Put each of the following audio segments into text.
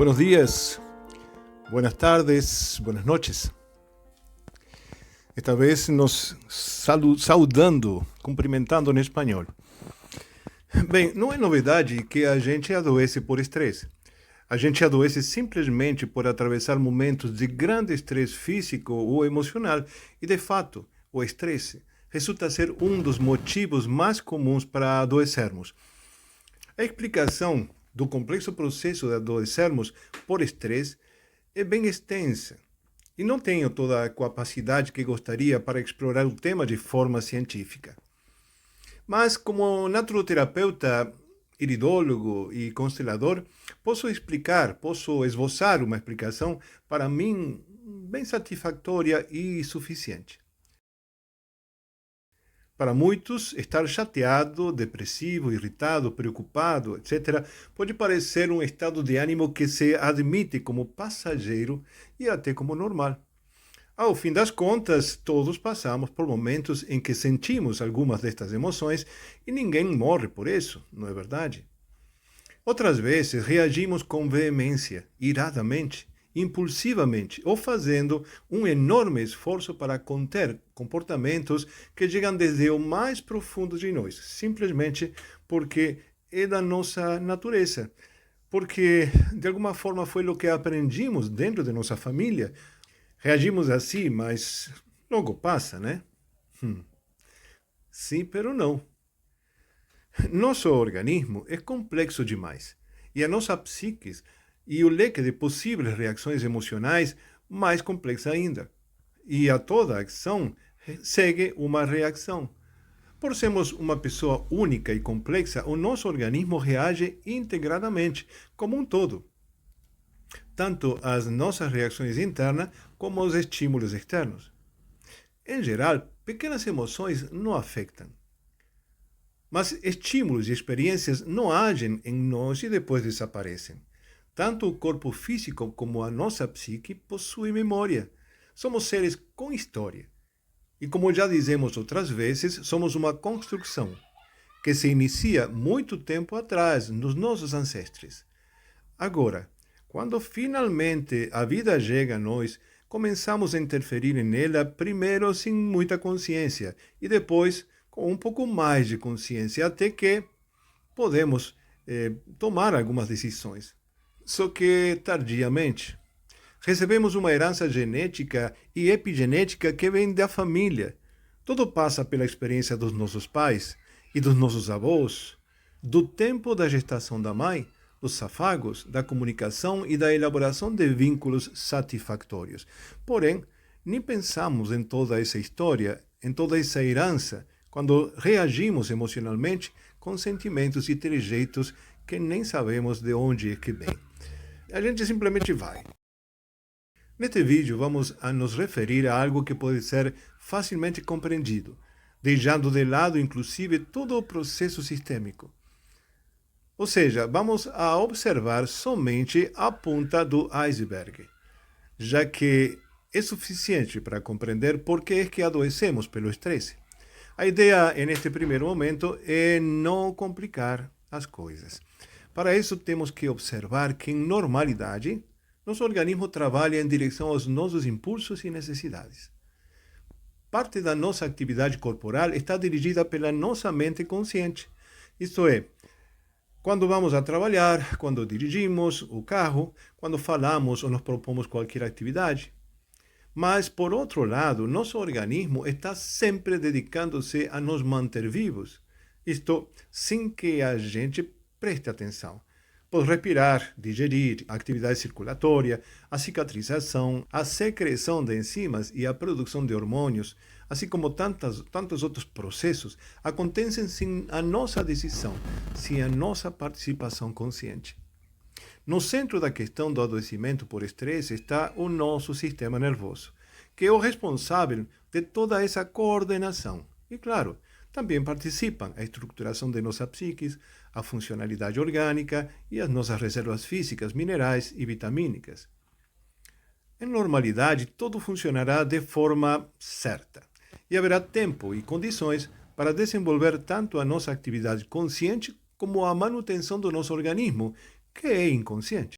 Buenos días, buenas tardes, buenas noches. Esta vez nos saudando, cumprimentando em espanhol. Bem, não é novidade que a gente adoece por estresse. A gente adoece simplesmente por atravessar momentos de grande estresse físico ou emocional e, de fato, o estresse resulta ser um dos motivos mais comuns para adoecermos. A explicação do complexo processo de adoecermos por estresse é bem extensa e não tenho toda a capacidade que gostaria para explorar o tema de forma científica. Mas, como naturoterapeuta, iridólogo e constelador, posso esboçar uma explicação para mim bem satisfatória e suficiente. Para muitos, estar chateado, depressivo, irritado, preocupado, etc., pode parecer um estado de ânimo que se admite como passageiro e até como normal. Ao fim das contas, todos passamos por momentos em que sentimos algumas destas emoções e ninguém morre por isso, não é verdade? Outras vezes reagimos com veemência, iradamente, impulsivamente ou fazendo um enorme esforço para conter comportamentos que chegam desde o mais profundo de nós, simplesmente porque é da nossa natureza, porque de alguma forma foi o que aprendimos dentro de nossa família. Reagimos assim, mas logo passa, né? Sim, pero não. Nosso organismo é complexo demais e a nossa psique e o leque de possíveis reações emocionais mais complexa ainda. E a toda ação segue uma reação. Por sermos uma pessoa única e complexa, o nosso organismo reage integradamente, como um todo. Tanto às nossas reações internas como aos estímulos externos. Em geral, pequenas emoções não afetam. Mas estímulos e experiências não agem em nós e depois desaparecem. Tanto o corpo físico como a nossa psique possuem memória. Somos seres com história. E como já dizemos outras vezes, somos uma construção que se inicia muito tempo atrás, nos nossos ancestres. Agora, quando finalmente a vida chega a nós, começamos a interferir nela primeiro sem muita consciência e depois com um pouco mais de consciência, até que podemos tomar algumas decisões. Só que tardiamente. Recebemos uma herança genética e epigenética que vem da família. Tudo passa pela experiência dos nossos pais e dos nossos avós, do tempo da gestação da mãe, dos afagos, da comunicação e da elaboração de vínculos satisfatórios. Porém, nem pensamos em toda essa história, em toda essa herança, quando reagimos emocionalmente com sentimentos e trejeitos que nem sabemos de onde é que vem. A gente simplesmente vai. Neste vídeo vamos a nos referir a algo que pode ser facilmente compreendido, deixando de lado inclusive todo o processo sistêmico. Ou seja, vamos a observar somente a ponta do iceberg, já que é suficiente para compreender por que é que adoecemos pelo estresse. A ideia, neste primeiro momento, é não complicar as coisas. Para isso, temos que observar que, em normalidade, nosso organismo trabalha em direção aos nossos impulsos e necessidades. Parte da nossa atividade corporal está dirigida pela nossa mente consciente. Isto é, quando vamos a trabalhar, quando dirigimos o carro, quando falamos ou nos propomos qualquer atividade. Mas, por outro lado, nosso organismo está sempre dedicando-se a nos manter vivos. Isto sem que a gente preste atenção. Por respirar, digerir, a atividade circulatória, a cicatrização, a secreção de enzimas e a produção de hormônios, assim como tantos outros processos, acontecem sem a nossa decisão, sem a nossa participação consciente. No centro da questão do adoecimento por estresse está o nosso sistema nervoso, que é o responsável de toda essa coordenação. E, claro, também participam a estruturação de nossa psique, a funcionalidade orgânica e as nossas reservas físicas, minerais e vitamínicas. Em normalidade, tudo funcionará de forma certa e haverá tempo e condições para desenvolver tanto a nossa atividade consciente como a manutenção do nosso organismo, que é inconsciente.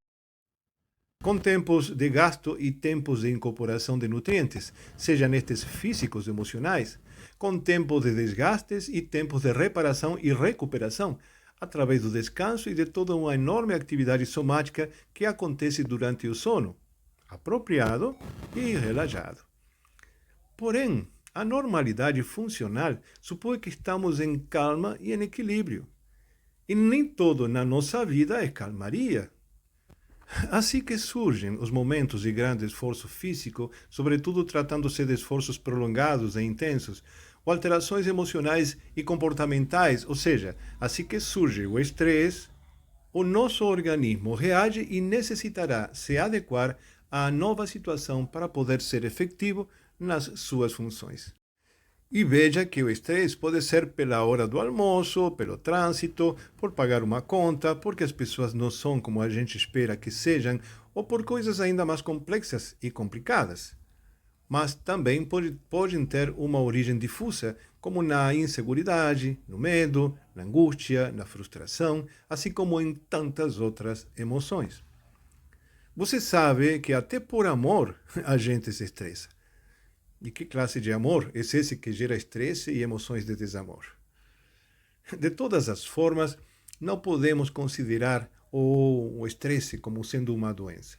com tempos de gasto e tempos de incorporação de nutrientes, sejam estes físicos e emocionais, com tempos de desgastes e tempos de reparação e recuperação, através do descanso e de toda uma enorme atividade somática que acontece durante o sono, apropriado e relaxado. Porém, a normalidade funcional supõe que estamos em calma e em equilíbrio. E nem todo na nossa vida é calmaria. Assim que surgem os momentos de grande esforço físico, sobretudo tratando-se de esforços prolongados e intensos, ou alterações emocionais e comportamentais, ou seja, assim que surge o estresse, o nosso organismo reage e necessitará se adequar à nova situação para poder ser efetivo nas suas funções. E veja que o estresse pode ser pela hora do almoço, pelo trânsito, por pagar uma conta, porque as pessoas não são como a gente espera que sejam, ou por coisas ainda mais complexas e complicadas. Mas também podem ter uma origem difusa, como na inseguridade, no medo, na angústia, na frustração, assim como em tantas outras emoções. Você sabe que até por amor a gente se estressa. E que classe de amor é esse que gera estresse e emoções de desamor? De todas as formas, não podemos considerar o estresse como sendo uma doença.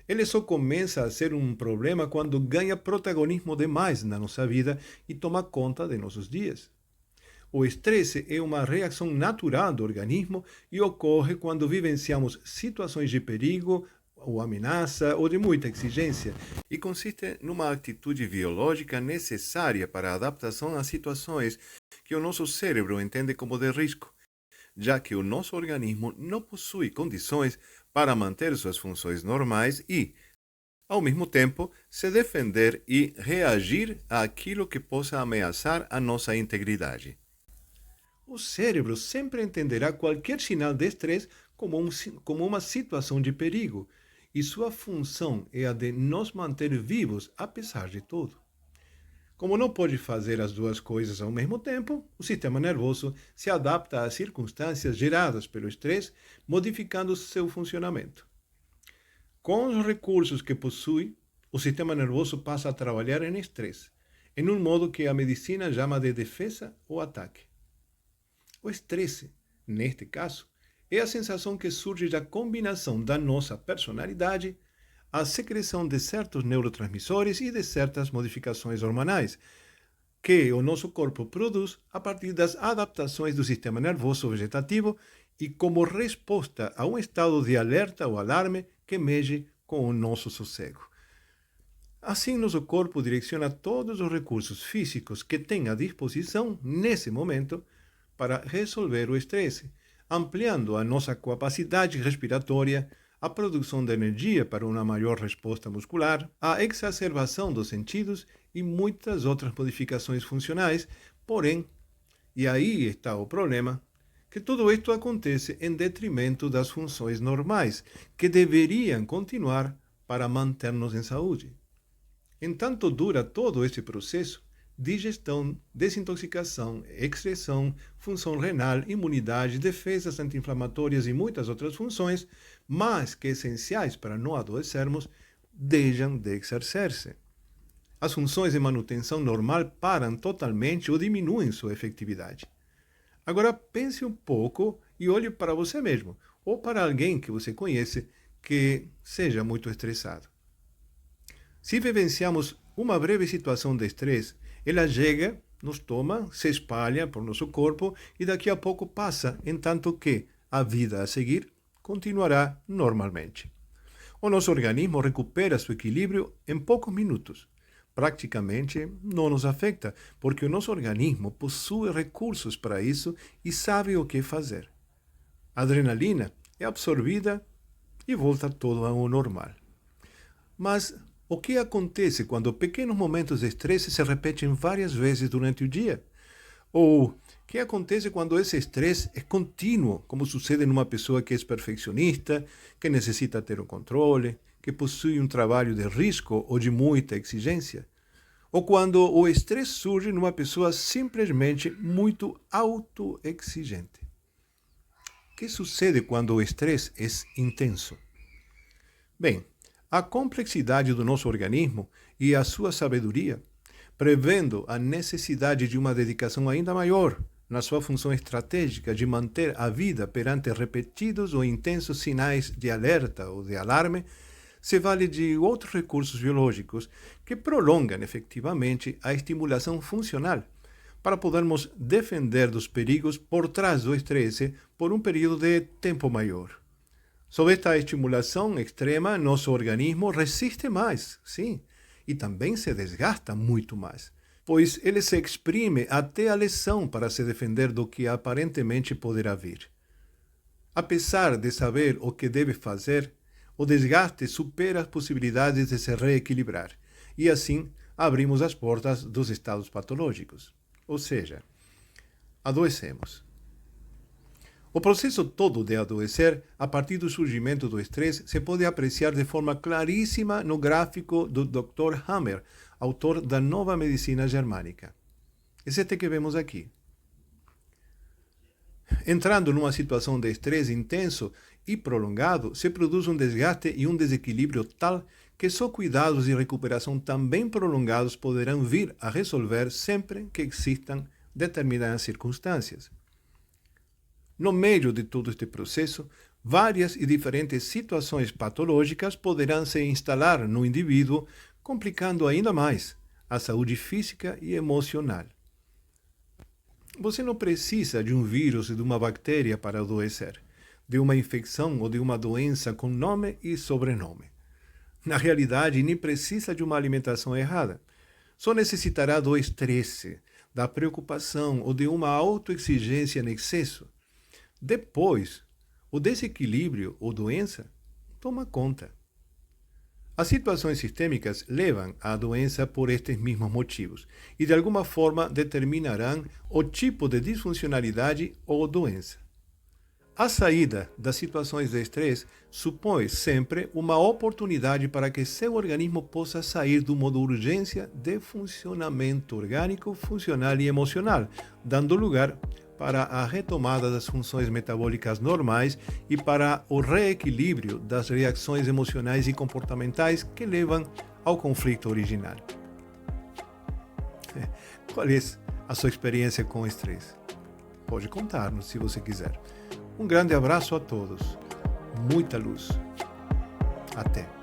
Ele só começa a ser um problema quando ganha protagonismo demais na nossa vida e toma conta de nossos dias. O estresse é uma reação natural do organismo e ocorre quando vivenciamos situações de perigo ou ameaça ou de muita exigência, e consiste numa atitude biológica necessária para a adaptação a situações que o nosso cérebro entende como de risco, já que o nosso organismo não possui condições para manter suas funções normais e, ao mesmo tempo, se defender e reagir àquilo que possa ameaçar a nossa integridade. O cérebro sempre entenderá qualquer sinal de estresse como uma situação de perigo, e sua função é a de nos manter vivos apesar de tudo. Como não pode fazer as duas coisas ao mesmo tempo, o sistema nervoso se adapta às circunstâncias geradas pelo estresse, modificando seu funcionamento. Com os recursos que possui, o sistema nervoso passa a trabalhar em estresse, em um modo que a medicina chama de defesa ou ataque. O estresse, neste caso, é a sensação que surge da combinação da nossa personalidade, a secreção de certos neurotransmissores e de certas modificações hormonais que o nosso corpo produz a partir das adaptações do sistema nervoso vegetativo e como resposta a um estado de alerta ou alarme que mexe com o nosso sossego. Assim, nosso corpo direciona todos os recursos físicos que tem à disposição nesse momento para resolver o estresse, ampliando a nossa capacidade respiratória, a produção de energia para uma maior resposta muscular, a exacerbação dos sentidos e muitas outras modificações funcionais, porém, e aí está o problema, que tudo isto acontece em detrimento das funções normais, que deveriam continuar para manter-nos em saúde. Enquanto dura todo este processo, digestão, desintoxicação, excreção, função renal, imunidade, defesas anti-inflamatórias e muitas outras funções, mas que essenciais para não adoecermos, deixam de exercer-se. As funções de manutenção normal param totalmente ou diminuem sua efetividade. Agora pense um pouco e olhe para você mesmo, ou para alguém que você conhece que seja muito estressado. Se vivenciamos uma breve situação de estresse, ela chega, nos toma, se espalha por nosso corpo e daqui a pouco passa, entanto que a vida a seguir continuará normalmente. O nosso organismo recupera seu equilíbrio em poucos minutos. Praticamente não nos afeta, porque o nosso organismo possui recursos para isso e sabe o que fazer. A adrenalina é absorvida e volta tudo ao normal. Mas o que acontece quando pequenos momentos de estresse se repetem várias vezes durante o dia? Ou o que acontece quando esse estresse é contínuo, como sucede numa pessoa que é perfeccionista, que necessita ter o controle, que possui um trabalho de risco ou de muita exigência? Ou quando o estresse surge numa pessoa simplesmente muito autoexigente? O que sucede quando o estresse é intenso? Bem, a complexidade do nosso organismo e a sua sabedoria, prevendo a necessidade de uma dedicação ainda maior na sua função estratégica de manter a vida perante repetidos ou intensos sinais de alerta ou de alarme, se vale de outros recursos biológicos que prolongam efetivamente a estimulação funcional para podermos defender dos perigos por trás do estresse por um período de tempo maior. Sob esta estimulação extrema, nosso organismo resiste mais, sim, e também se desgasta muito mais, pois ele se exprime até a lesão para se defender do que aparentemente poderá vir. Apesar de saber o que deve fazer, o desgaste supera as possibilidades de se reequilibrar, e assim abrimos as portas dos estados patológicos. Ou seja, adoecemos. O processo todo de adoecer, a partir do surgimento do estresse, se pode apreciar de forma claríssima no gráfico do Dr. Hammer, autor da Nova Medicina Germânica. Esse que vemos aqui. Entrando numa situação de estresse intenso e prolongado, se produz um desgaste e um desequilíbrio tal que só cuidados e recuperação também prolongados poderão vir a resolver sempre que existam determinadas circunstâncias. No meio de todo este processo, várias e diferentes situações patológicas poderão se instalar no indivíduo, complicando ainda mais a saúde física e emocional. Você não precisa de um vírus e de uma bactéria para adoecer, de uma infecção ou de uma doença com nome e sobrenome. Na realidade, nem precisa de uma alimentação errada. Só necessitará do estresse, da preocupação ou de uma autoexigência em excesso. Depois, o desequilíbrio ou doença toma conta. As situações sistêmicas levam à doença por estes mesmos motivos e, de alguma forma, determinarão o tipo de disfuncionalidade ou doença. A saída das situações de estresse supõe sempre uma oportunidade para que seu organismo possa sair do modo urgência de funcionamento orgânico, funcional e emocional, dando lugar para a retomada das funções metabólicas normais e para o reequilíbrio das reações emocionais e comportamentais que levam ao conflito original. Qual é a sua experiência com o estresse? Pode contar-nos se você quiser. Um grande abraço a todos. Muita luz. Até.